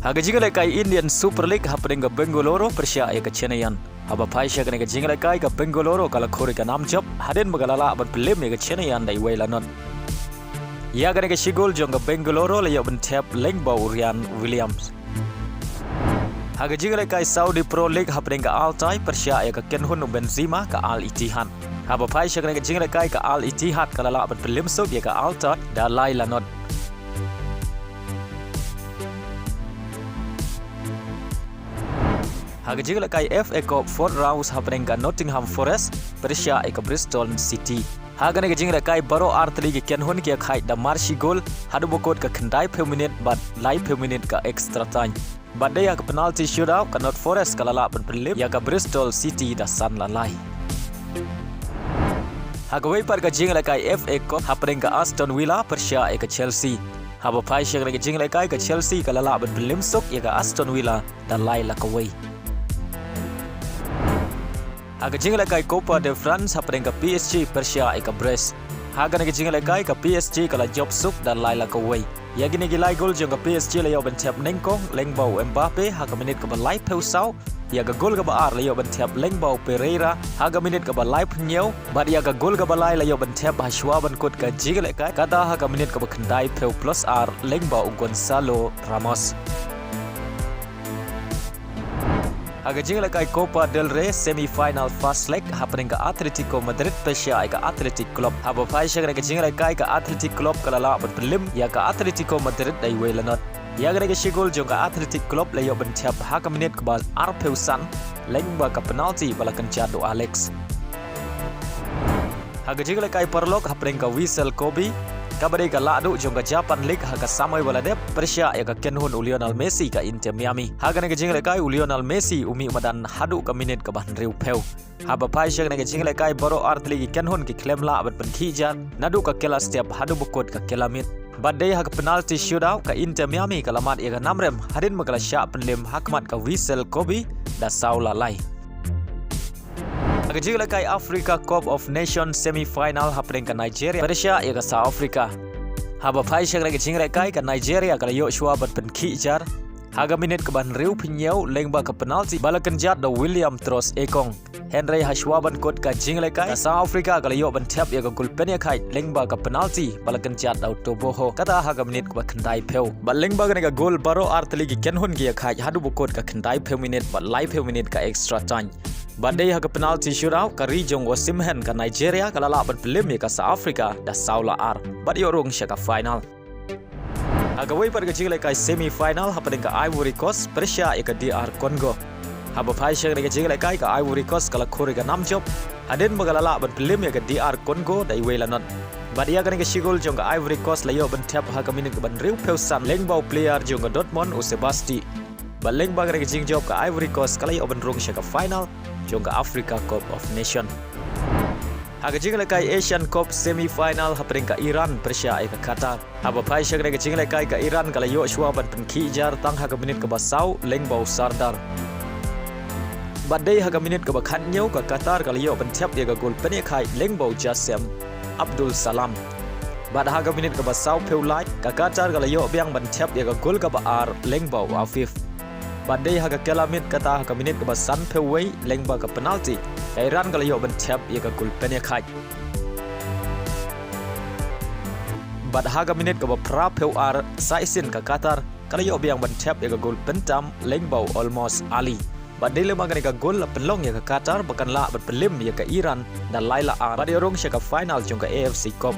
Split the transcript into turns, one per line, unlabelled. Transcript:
Haga jingle kai Indian Super League happening ga Bengaluru Persia ke Chennaian. Haba paisha ga jingle kai ga Bengaluru kala khori ga nam job hadin magalala aban pelim ga Chennaian dai wailanon. Ya ga shigol jong ga Bengaluru la yoban tap Lengbo Ryan Williams. Haga jingle kai Saudi Pro League happening ga Altai Persia ga Kenhun Benzema ka Al Ittihad. Haba paisha ga jingle kai ka Al Ittihad kala la aban pelim so ga Altai da lailanon. Haga jingle kai FA Cup 4 rounds happening ga Nottingham Forest Persia ka Bristol City. Haga ne jingle kai baro artli ga Kenhun ki khai da marshi goal hadu bokot ka khandai per minute but live per minute ka extra time. But they ka penalty shootout ka Not Forest kala la pen pelim ya ka Bristol City da san la lai. Haga wei par ga jingle kai FA Cup happening ga Aston Villa Persia ka Chelsea. Haba pai shag ga jingle kai ka Chelsea kala la pen pelim sok ya ka Aston Villa da lai la ka wei. Haga jingle kai Copa de France happening ka PSG Persia ka Brest. Haga ne jingle kai ka PSG kala job suk dan laila ka way. Ya gini gilai gol jong ka PSG la yo ben tap Nengko, Lengbo Mbappe haga minit ka ba live peu sau. Ya ga gol ka ba ar la yo ben tap Lengbo Pereira haga minit ka ba live nyeu. Bad ya ga gol ka ba lai la yo ben tap Hashwa ben kot ka jingle kai. Kata haga minit ka ba khandai peu plus ar Lengbo Gonzalo Ramos. Haga jingle kai Copa del Rey semi-final first leg happening ka Atletico Madrid Persia ka Athletic Club. Haba pai shag ka jingle kai ka Athletic Club kala la ban pelim ya ka Atletico Madrid dai welanot. Ya ga ga shigol jong ka Athletic Club la yo ban tap haga minute ka ba arpeusan lengba ka penalty balakan Chado Alex. Haga jingle kai Parlok happening ka Vissel Kobe kabari ka ladu jong ka Japan League haga samai wala dep Persia ya ka Kenhun Lionel Messi ka Inter Miami. Haga ne jingle kai Lionel Messi umi madan hadu ka minute ka ban riu peu. Haba pai shag ne jingle kai baro artli ki Kenhun ki klem la ban jan nadu ka kela step hadu bukot ka kelamit. Badai haga penalty shootout ka Inter Miami ka lamat ya ka namrem hadin magala sya penlim hakmat ka Vissel Kobe da saula lai. Haga jingle kai Africa Cup of Nations semi-final happening ka Nigeria Persia ya ka South Africa. Haba pai shag ga jingle kai ka Nigeria ka yo shwa ban pen jar. Haga minute ka ban riu pinyau lengba ka penalty balakan jat da William Tross Ekong. Henry Hashwa ban kot ka jingle kai ka South Africa ka yo ban tap ya ka gulpen ya kai lengba ka penalty balakan jat da Toboho. Kata haga minute ka khandai peu. Ba lengba ka gol baro artli ki Kenhun ki ya kai hadu bokot ka khandai peu minute ba live peu minute ka extra time. Badai haga penalty shootout ka Rijong Osimhen ka Nigeria kala laban pelim ka South Africa da saula ar. Bad yorong siya ka final. Haga way par ka jingle ka semi-final happening ka Ivory Coast Persia ka DR Congo. Haba pai siya ka jingle ka Ivory Coast kala khori ka nam job. Hadin magala laban pelim ka DR Congo da iwelanon. Bad ya ka shigol jong ka Ivory Coast layo ban tap haga minute ka ban riu peusan lengbau player jong ka Dortmund Sebasti. Baleng baga ka jing job ka Ivory Coast kala yo ban rong siya ka final jong ka Africa Cup of Nation. Haga jingle kai Asian Cup semi-final happening ka Iran Persia ka Qatar. Haba pai siya ka jingle kai ka Iran kala yo shwa ban pen jar tang haga minute ka basau lengbau Sardar. Badai haga minute ka ba khanyau ka Qatar kala yo ban tap ya ka gol pen kai lengbau Jasem Abdul Salam. Bad haga minute ka basau peulai ka Qatar kala yo biang ban tap ya ka gol ka ba ar lengbau Afif. Badai haga kelamit kata haga minit ka basan peway lengba ka penalty ka Iran kala yo ban tap ya ka gulpen ya khai. Bad haga minit ka ba pra peu ar saisin ka Qatar kala yo biang ban tap ya ka gulpen tam lengbau almost Ali. Badai le magani ka gol penlong ya ka Qatar bakan la ban pelim ya ka Iran dan laila ar. Badai rong siya ka final jong ka AFC Cup.